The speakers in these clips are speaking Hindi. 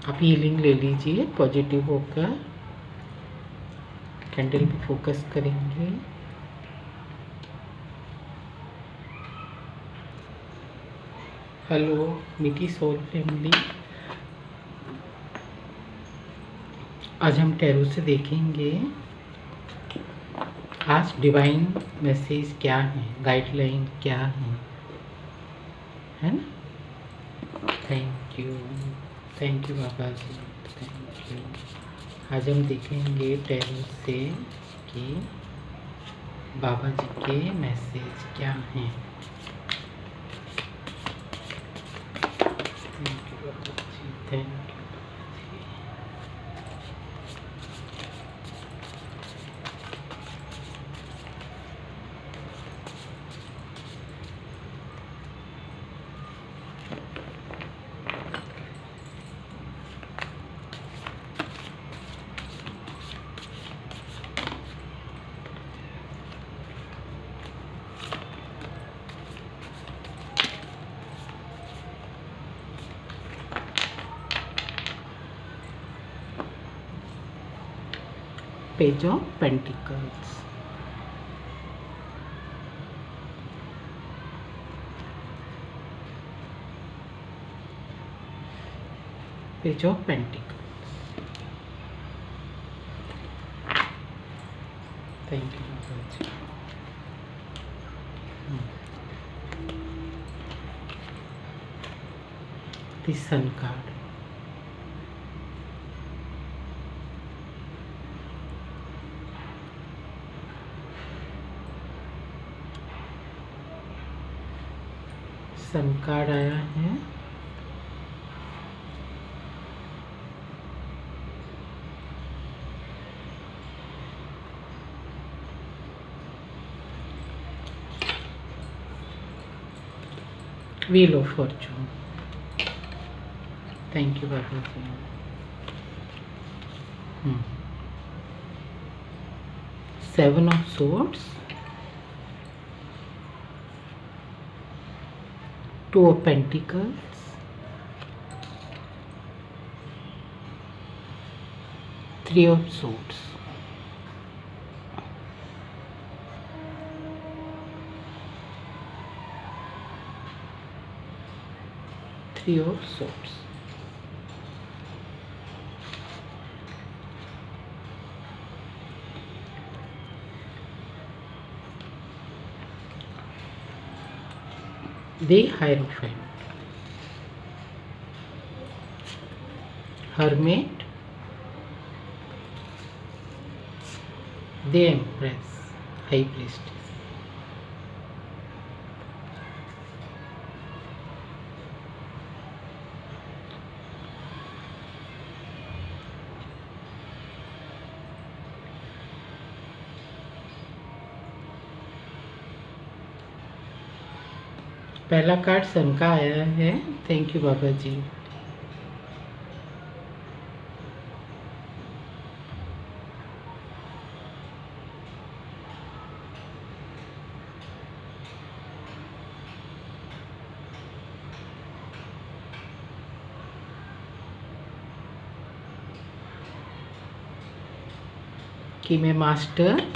आप हीलिंग ले लीजिए, पॉजिटिव होकर कैंडल पे फोकस करेंगे। हेलो मीठी सोल फैमिली, आज हम टैरो से देखेंगे आज डिवाइन मैसेज क्या है, गाइडलाइन क्या है ना। थैंक यू बाबा जी, थैंक यू। आज हम देखेंगे टैरो से कि बाबा जी के मैसेज क्या हैं। थैंक यू बाबा जी, thank you. Page of pentacles, page of pentacles. Thank you बाबा जी। The sun card, sun card आया है। Wheel of fortune, thank you बाबा जी। Seven of swords, two of pentacles, three of swords, three of swords. The Hierophant, Hermit, the Empress, High Priestess। पहला कार्ड सन का आया है, थैंक यू बाबा जी। कि मैं मास्टर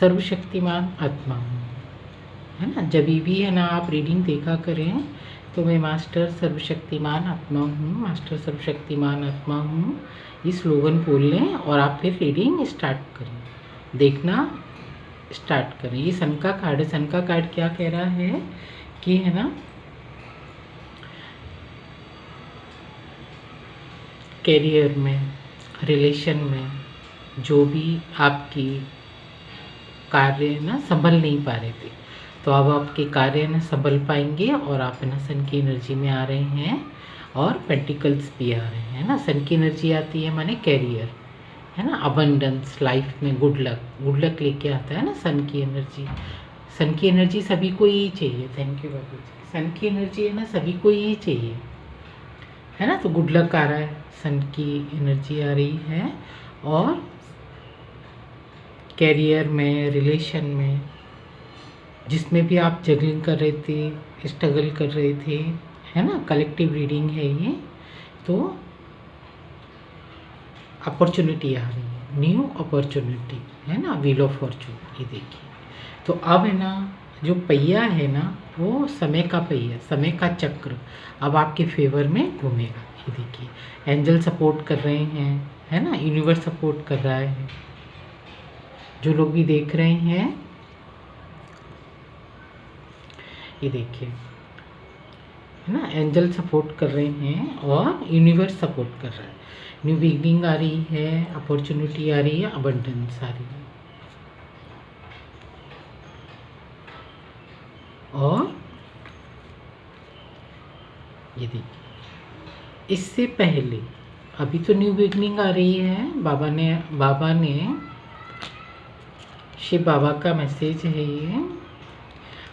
सर्वशक्तिमान आत्मा हूँ, है ना। जब भी है ना आप रीडिंग देखा करें तो मैं मास्टर सर्वशक्तिमान आत्मा हूँ, मास्टर सर्वशक्तिमान आत्मा हूँ, ये स्लोगन बोल लें और आप फिर रीडिंग स्टार्ट करें, देखना स्टार्ट करें। ये सन का कार्ड है। सन का कार्ड क्या कह रहा है कि है ना, कैरियर में, रिलेशन में जो भी आपकी कार्य ना संभल नहीं पा रहे थे, तो अब आपके कार्य ना संभल पाएंगे और आप ना सन की एनर्जी में आ रहे हैं और पेंटिकल्स भी आ रहे हैं ना। सन की एनर्जी आती है माने कैरियर, है ना, अबंडेंस, लाइफ में गुड लक लेके आता है ना सन की एनर्जी। सन की एनर्जी सभी को ही चाहिए, थैंक यू बाबू जी। सन की एनर्जी है ना सभी को ही चाहिए, है ना। तो गुड लक आ रहा है, सन की एनर्जी आ रही है और कैरियर में, रिलेशन में, जिसमें भी आप जगलिंग कर रहे थे, स्ट्रगल कर रहे थे, है ना। कलेक्टिव रीडिंग है ये। तो अपॉर्चुनिटी आ रही है, न्यू अपॉर्चुनिटी है ना, व्हील ऑफ फॉर्चून। ये देखिए, तो अब है ना जो पहिया है ना वो समय का पहिया, समय का चक्र अब आपके फेवर में घूमेगा। ये देखिए, एंजल सपोर्ट कर रहे हैं, है ना, यूनिवर्स सपोर्ट कर रहा है। जो लोग भी देख रहे हैं, ये देखिए, है ना, एंजल सपोर्ट कर रहे हैं और यूनिवर्स सपोर्ट कर रहा है। न्यू बिगनिंग आ रही है, अपॉर्चुनिटी आ रही है, अबंडेंस आ रही है। और ये देखिए, इससे पहले अभी तो न्यू बिगनिंग आ रही है, बाबा ने शिव बाबा का मैसेज है ये।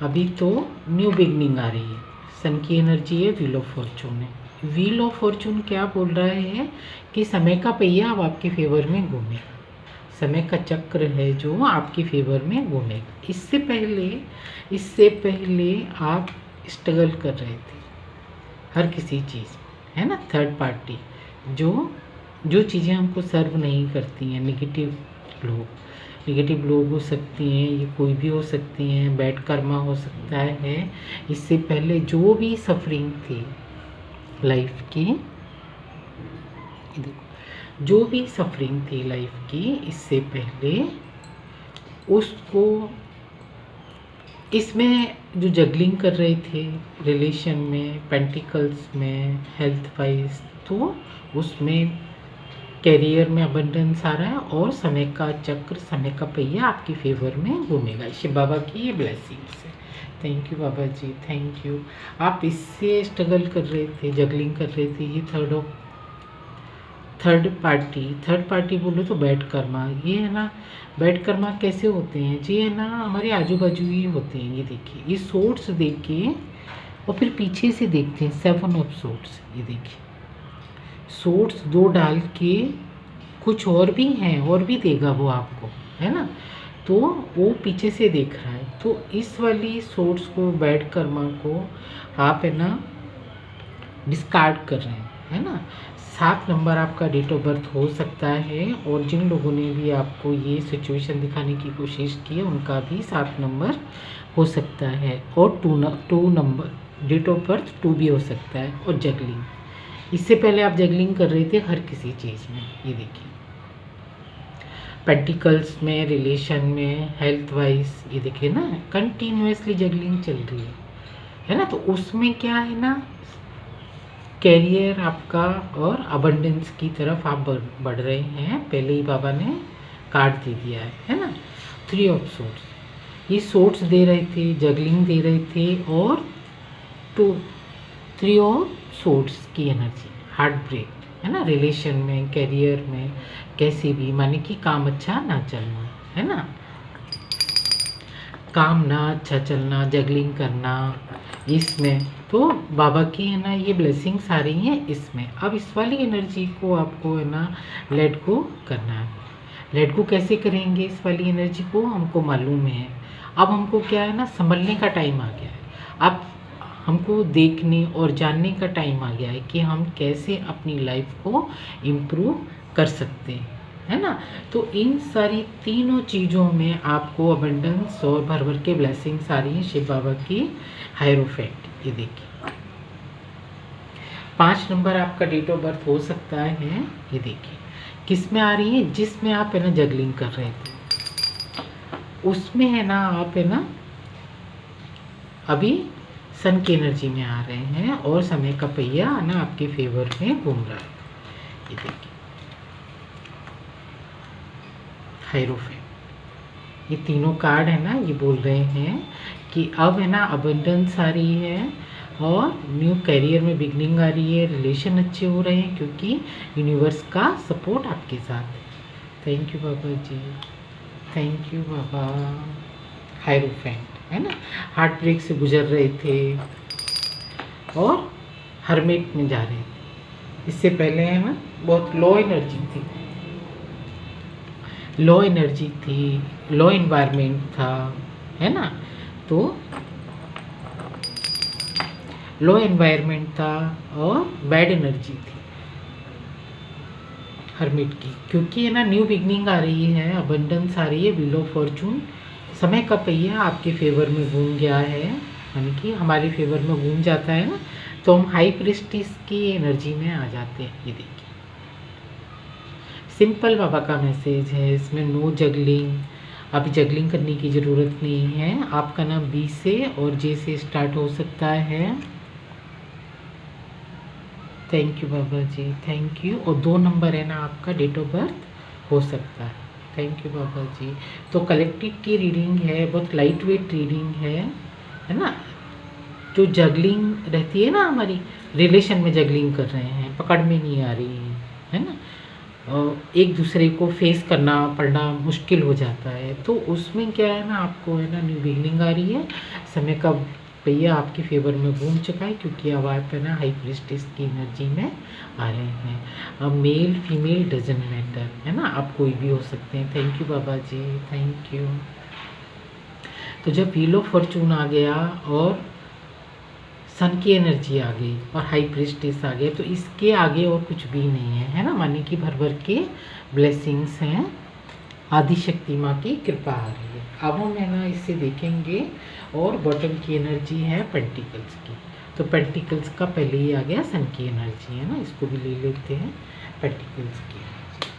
अभी तो न्यू बिगनिंग आ रही है, सन की एनर्जी है, व्हील ऑफ फॉर्चून है। व्हील ऑफ फॉर्चून क्या बोल रहा है कि समय का पहिया अब आपके फेवर में घूमेगा, समय का चक्र है जो आपके फेवर में घूमेगा। इससे पहले आप स्ट्रगल कर रहे थे हर किसी चीज़, है ना, थर्ड पार्टी, जो चीज़ें हमको सर्व नहीं करती हैं, नेगेटिव लोग हो सकती हैं, ये कोई भी हो सकती हैं, बैड कर्मा हो सकता है। इससे पहले जो भी सफरिंग थी लाइफ की, जो भी सफरिंग थी लाइफ की, इससे पहले उसको, इसमें जो जगलिंग कर रहे थे रिलेशन में, पेंटिकल्स में, हेल्थ वाइज, तो उसमें कैरियर में अबंडेंस आ रहा है और समय का चक्र, समय का पहिया आपके फेवर में घूमेगा। शिव बाबा की ये ब्लेसिंग्स है। थैंक यू बाबा जी, थैंक यू। आप इससे स्ट्रगल कर रहे थे, जगलिंग कर रहे थे, ये थर्ड पार्टी बोलो तो बैड कर्मा, ये है ना, बैड कर्मा कैसे होते हैं जी, है ना, हमारे आजू बाजू ही होते हैं। ये देखिए, ये सोर्ट्स देख के और फिर पीछे से देखते हैं 7 ऑफ सोर्ट्स। ये देखिए, सोर्ट्स 2 डाल के कुछ और भी हैं, और भी देगा वो आपको, है ना, तो वो पीछे से देख रहा है। तो इस वाली सोर्ट्स को, बैड कर्मा को आप है ना डिस्कार्ड कर रहे हैं, है ना। 7 नंबर आपका डेट ऑफ बर्थ हो सकता है, और जिन लोगों ने भी आपको ये सिचुएशन दिखाने की कोशिश की है उनका भी 7 नंबर हो सकता है, और 2 नंबर डेट ऑफ बर्थ 2 भी हो सकता है। और जगलिंग, इससे पहले आप जगलिंग कर रहे थे हर किसी चीज़ में। ये देखिए, पेंटिकल्स में, रिलेशन में, हेल्थ वाइज, ये देखिए ना, कंटिन्यूसली जगलिंग चल रही है ना। तो उसमें क्या है ना, कैरियर आपका और अबंडेंस की तरफ आप बढ़ रहे हैं। पहले ही बाबा ने कार्ड दे दिया है ना, 3 ऑफ सोर्ट्स, ये सोर्ट्स दे रहे थे, जगलिंग दे रहे थे, और 3 ऑफ सोर्ट्स की एनर्जी, हार्ट ब्रेक, है ना, रिलेशन में, कैरियर में, कैसे भी, माने कि काम अच्छा ना चलना, है ना, काम ना अच्छा चलना, जगलिंग करना, इसमें तो बाबा की है ना ये ब्लेसिंग्स आ रही हैं इसमें। अब इस वाली एनर्जी को आपको है ना लेट गो करना है। लेट गो कैसे करेंगे इस वाली एनर्जी को, हमको मालूम है। अब हमको क्या है ना, संभलने का टाइम आ गया है। अब हमको देखने और जानने का टाइम आ गया है कि हम कैसे अपनी लाइफ को इम्प्रूव कर सकते हैं, है ना। तो इन सारी तीनों चीज़ों में आपको अबंडेंस और भर भर के ब्लेसिंग्स आ रही हैं शिव बाबा की हायरोफेंट। ये देखिए, 5 नंबर आपका डेट ऑफ बर्थ हो सकता है। ये देखिए किस में आ रही है, जिसमें आप है ना जगलिंग कर रहे थे उसमें है ना, आप है ना अभी सन की एनर्जी में आ रहे हैं और समय का पहिया ना आपके फेवर में घूम रहा है। ये देखिए हायरोफेंट, ये तीनों कार्ड है ना, ये बोल रहे हैं कि अब है ना अबंडेंस आ रही है और न्यू करियर में बिगनिंग आ रही है, रिलेशन अच्छे हो रहे हैं क्योंकि यूनिवर्स का सपोर्ट आपके साथ है। थैंक यू बाबा जी, थैंक यू बाबा। हायरोफेंट है ना, हार्ट ब्रेक से गुजर रहे थे और हर्मिट में जा रहे थे। इससे पहले है ना बहुत लो एनर्जी थी, लो एनवायरनमेंट था, है ना। तो लो एनवायरनमेंट था और बैड एनर्जी थी, हर्मिट की, क्योंकि है ना न्यू बिगनिंग आ रही है, अबंडेंस आ रही है, व्हील ऑफ फॉर्चून, समय का पहिया आपके फेवर में घूम गया है, यानी कि हमारे फेवर में घूम जाता है ना, तो हम हाई प्रेस्टिज की एनर्जी में आ जाते हैं। ये देखिए सिंपल बाबा का मैसेज है, इसमें नो जगलिंग, अभी जगलिंग करने की ज़रूरत नहीं है। आपका नाम बी से और जे से स्टार्ट हो सकता है। थैंक यू बाबा जी, थैंक यू। और 2 नंबर है ना आपका डेट ऑफ बर्थ हो सकता है। थैंक यू बाबा जी। तो कलेक्टिव की रीडिंग है, बहुत लाइट वेट रीडिंग है ना। जो जगलिंग रहती है ना, हमारी रिलेशन में जगलिंग कर रहे हैं, पकड़ में नहीं आ रही है ना, एक दूसरे को फेस करना पड़ना मुश्किल हो जाता है, तो उसमें क्या है ना, आपको है ना न्यू बिगनिंग आ रही है, समय का पहिया आपके फेवर में घूम चुका है, क्योंकि अब आप है ना हाई प्रीस्टेस की एनर्जी में आ रहे हैं। अब मेल फीमेल डजंट मैटर, है ना, आप कोई भी हो सकते हैं। थैंक यू बाबा जी, थैंक यू। तो जब व्हील ऑफ फॉर्चून आ गया और सन की एनर्जी आ गई और हाई प्रीस्टेस आ गए, तो इसके आगे और कुछ भी नहीं है ना, माने कि भर भर के ब्लेसिंग्स हैं, आदि शक्ति माँ की कृपा आ रही है। अब हम है ना इससे देखेंगे, और बॉटम की एनर्जी है पेंटिकल्स की, तो पेंटिकल्स का पहले ही आ गया सन की एनर्जी, है ना, इसको भी ले लेते हैं पेंटिकल्स की एनर्जी,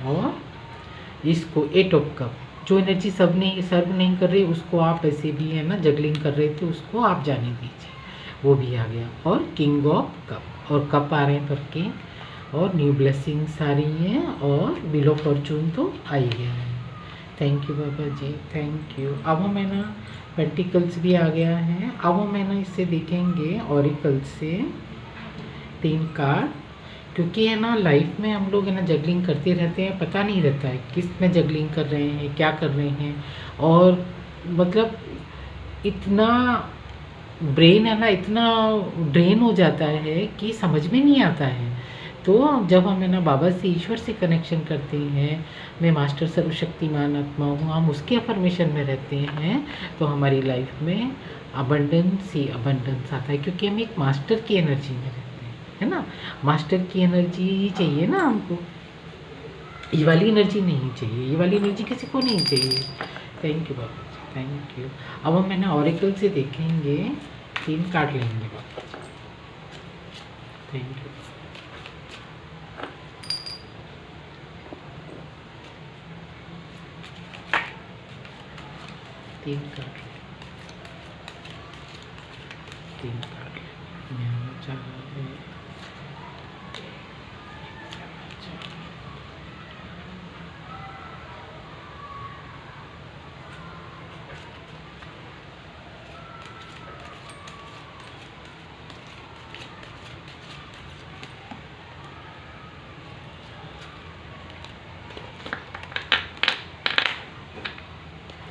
और इसको 8 ऑफ कप, जो एनर्जी सब नहीं सर्व नहीं कर रही उसको आप ऐसे भी है ना जगलिंग कर रहे थे, उसको आप जाने दीजिए, वो भी आ गया। और किंग ऑफ कप, और कप आ रहे हैं भर के, और न्यू ब्लेसिंग्स आ रही हैं, और व्हील ऑफ फॉर्चून तो आ ही गया है। थैंक यू बाबा जी, थैंक यू। अब हम है ना पेंटिकल्स भी आ गया है। अब हम है ना इससे देखेंगे ऑरिकल से 3 कार्ड, क्योंकि है ना लाइफ में हम लोग है ना जगलिंग करते रहते हैं, पता नहीं रहता है किस में जगलिंग कर रहे हैं, क्या कर रहे हैं, और मतलब इतना ब्रेन है ना इतना ड्रेन हो जाता है कि समझ में नहीं आता है। तो जब हम है ना बाबा से, ईश्वर से कनेक्शन करते हैं, मैं मास्टर सर्वशक्तिमान आत्मा हूँ, हम उसके अफर्मेशन में रहते हैं, तो हमारी लाइफ में अबंडेंस ही अबंडेंस आता है, क्योंकि हम एक मास्टर की एनर्जी में रहते हैं, है ना। मास्टर की एनर्जी ही चाहिए ना हमको, ये वाली एनर्जी नहीं चाहिए, ये वाली एनर्जी किसी को नहीं चाहिए। थैंक यू बाबा जी, थैंक यू। अब हम है ना ऑरिकल से देखेंगे, 3 कार्ड लेंगे बाबा जी। Thank you. 3 कार्ड, 3 कार्ड मैं चाह रहा हूँ।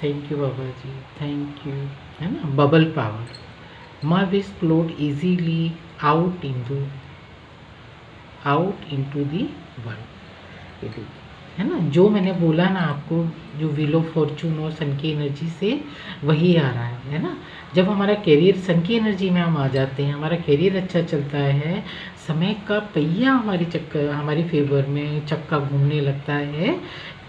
थैंक यू बाबा जी, थैंक यू। है ना, bubble power, my wish float easily out into the world, है ना। जो मैंने बोला ना आपको, जो व्हील ऑफ फॉर्चून और सन की एनर्जी से वही आ रहा है ना। जब हमारा कैरियर सन की एनर्जी में हम आ जाते हैं, हमारा कैरियर अच्छा चलता है, समय का पहिया हमारे फेवर में चक्का घूमने लगता है,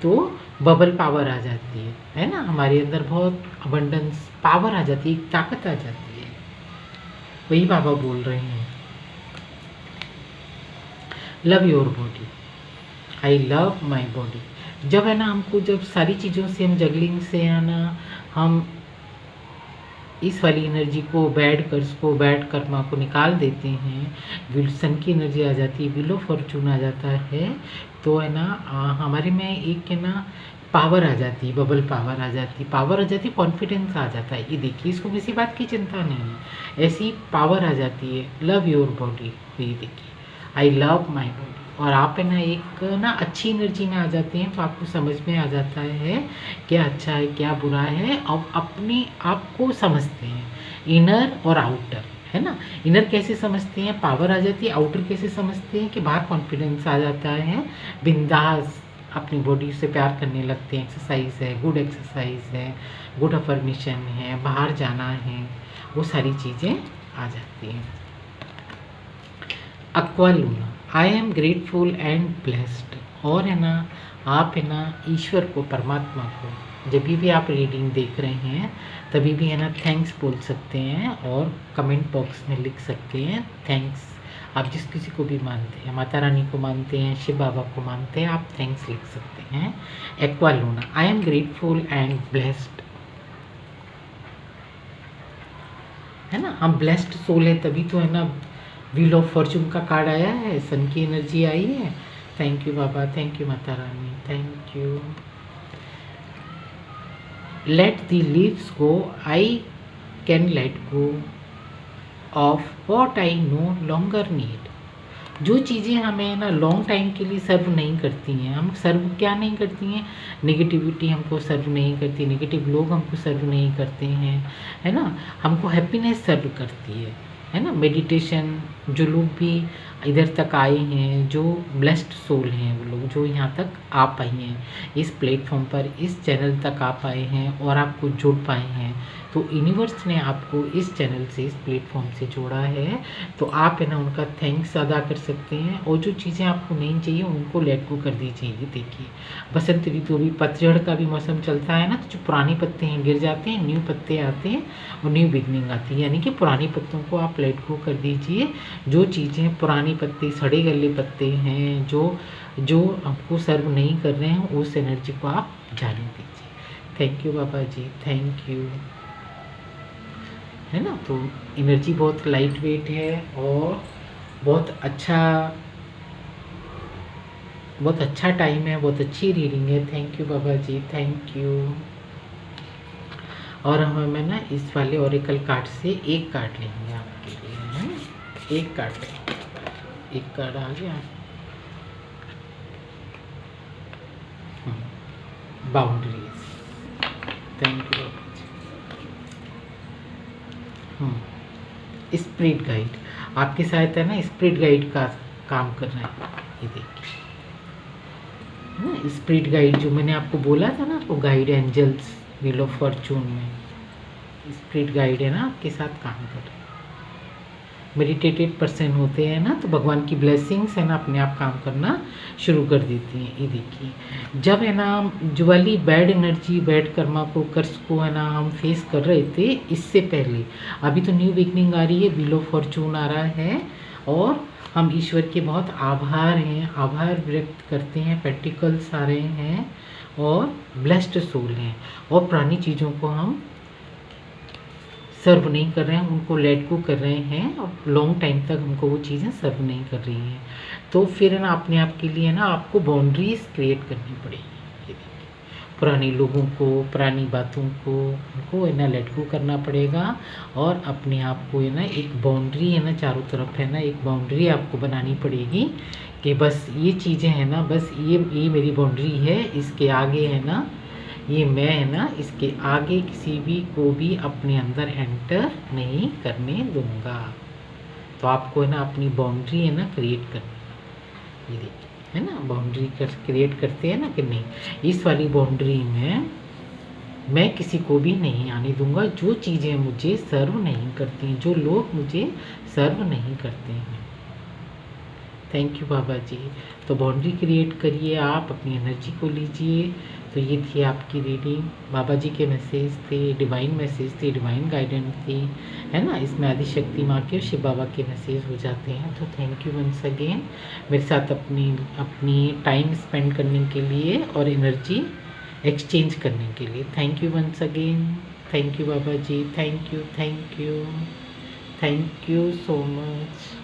तो बबल पावर आ जाती है ना, हमारे अंदर बहुत अबंडेंस पावर आ जाती है, एक ताकत आ जाती है। वही बाबा बोल रहे हैं, love your body, I love my body. जब है ना हमको, जब सारी चीज़ों से हम जगलिंग से है ना, हम इस वाली एनर्जी को, बैड कर्मा को निकाल देते हैं, विल्सन की एनर्जी आ जाती है, व्हील ऑफ फॉर्चून आ जाता है, तो है ना हमारे में एक है ना पावर आ जाती है, बबल पावर आ जाती है, कॉन्फिडेंस आ जाता है। ये देखिए, इसको किसी बात की चिंता नहीं है, ऐसी पावर आ जाती है। लव योर बॉडी, ये देखिए, आई लव माई बॉडी, और आप है ना एक ना अच्छी एनर्जी में आ जाते हैं, तो आपको समझ में आ जाता है क्या अच्छा है क्या बुरा है, और अपने आप को समझते हैं, इनर और आउटर, है ना। इनर कैसे समझते हैं, पावर आ जाती है, आउटर कैसे समझते हैं कि बाहर कॉन्फिडेंस आ जाता है, बिंदास अपनी बॉडी से प्यार करने लगते हैं, एक्सरसाइज है, गुड एक्सरसाइज है, गुड अफर्मेशन है, बाहर जाना है, वो सारी चीज़ें आ जाती हैं। Aqua Luna, I am grateful and blessed. और है ना आप है ना ईश्वर को, परमात्मा को जब भी आप रीडिंग देख रहे हैं तभी भी है ना थैंक्स बोल सकते हैं और कमेंट बॉक्स में लिख सकते हैं थैंक्स। आप जिस किसी को भी मानते हैं, माता रानी को मानते हैं, शिव बाबा को मानते हैं, आप थैंक्स लिख सकते हैं। Aqua Luna, I am grateful and blessed. है ना, हम ब्लेस्ड सोल है तभी तो है ना व्हील ऑफ फॉर्चून का कार्ड आया है, सन की एनर्जी आई है। थैंक यू बाबा, thank you Mata Rani, thank you. Let the leaves go, I can let go of what I no longer need. जो चीज़ें हमें ना लॉन्ग टाइम के लिए सर्व नहीं करती हैं, हम सर्व क्या नहीं करती हैं, नेगेटिविटी हमको सर्व नहीं करती, नेगेटिव लोग हमको सर्व नहीं करते हैं, है ना, हमको हैप्पीनेस सर्व करती है ना। मेडिटेशन, जो लोग भी इधर तक आए हैं, जो ब्लेस्ड सोल हैं, वो लोग जो यहाँ तक आ पाए हैं, इस प्लेटफॉर्म पर, इस चैनल तक आ पाए हैं और आपको जुड़ पाए हैं, तो यूनिवर्स ने आपको इस चैनल से, इस प्लेटफॉर्म से जोड़ा है, तो आप है ना उनका थैंक्स अदा कर सकते हैं। और जो चीज़ें आपको नहीं चाहिए उनको लेट गो कर दीजिए। देखिए बसंत ऋतु, अभी पतझड़ का भी मौसम चलता है ना, तो जो पुराने पत्ते हैं गिर जाते हैं, न्यू पत्ते आते हैं और न्यू बिगनिंग आती है, यानी कि पुराने पत्तों को आप लेट गो कर दीजिए। जो चीज़ें पुराने पत्ते, सड़े गले पत्ते हैं, जो आपको सर्व नहीं कर रहे हैं, उस एनर्जी को आप जाने दीजिए। थैंक यू बाबा जी, थैंक यू। है ना, तो एनर्जी बहुत लाइट वेट है और बहुत अच्छा टाइम है, बहुत अच्छी रीडिंग है। थैंक यू बाबा जी, थैंक यू। और हमें ना इस वाले ओरेकल कार्ड से एक कार्ड लेंगे आपके लिए, है ना, एक कार्ड लेंगे। एक कार्ड आ गया, बाउंड्रीज। थैंक यू बाबा जी। स्पिरिट गाइड आपकी सहायता है ना, स्पिरिट गाइड का काम कर रहे हैं, ये देखिए ना, स्पिरिट गाइड जो मैंने आपको बोला था ना, आपको guide angels wheel of fortune में स्पिरिट गाइड है ना, आपके साथ काम कर रहे हैं। मेडिटेटेड पर्सन होते हैं ना, तो भगवान की ब्लेसिंग्स है ना अपने आप काम करना शुरू कर देती हैं। ये देखिए जब है ना जो वाली बैड एनर्जी, बैड कर्मा को, कर्स को है ना हम फेस कर रहे थे, इससे पहले अभी तो न्यू बिगनिंग आ रही है, व्हील ऑफ फॉर्चून आ रहा है और हम ईश्वर के बहुत आभार हैं, आभार व्यक्त करते हैं, पेंटिकल्स आ रहे हैं और ब्लेस्ड सोल हैं और पुरानी चीज़ों को हम सर्व नहीं कर रहे हैं, उनको लेट गो कर रहे हैं और लॉन्ग टाइम तक हमको वो चीज़ें सर्व नहीं कर रही हैं। तो फिर है ना अपने आप के लिए ना आपको बाउंड्रीज क्रिएट करनी पड़ेगी। पुराने लोगों को, पुरानी बातों को, उनको है ना लेट गो करना पड़ेगा और अपने आप को है ना एक बाउंड्री है ना चारों तरफ है ना एक बाउंड्री आपको बनानी पड़ेगी कि बस ये चीज़ें हैं ना, बस ये मेरी बाउंड्री है, इसके आगे है ना ये मैं है ना, इसके आगे किसी भी को भी अपने अंदर एंटर नहीं करने दूंगा। तो आपको है ना अपनी बाउंड्री है ना क्रिएट करनी, ये देखिए है ना, बाउंड्री क्रिएट करते हैं ना कि नहीं, इस वाली बाउंड्री में मैं किसी को भी नहीं आने दूंगा, जो चीज़ें मुझे सर्व नहीं करती, जो लोग मुझे सर्व नहीं करते हैं। थैंक यू बाबा जी। तो बाउंड्री क्रिएट करिए, आप अपनी एनर्जी को लीजिए। तो ये थी आपकी रीडिंग, बाबा जी के मैसेज थे, डिवाइन मैसेज थे, डिवाइन गाइडेंस थी, है ना, इसमें आदिशक्ति माँ के और शिव बाबा के मैसेज हो जाते हैं। तो थैंक यू वंस अगेन मेरे साथ अपनी टाइम स्पेंड करने के लिए और एनर्जी एक्सचेंज करने के लिए। Thank you once again, thank you बाबा जी, thank you, thank you, thank you so much.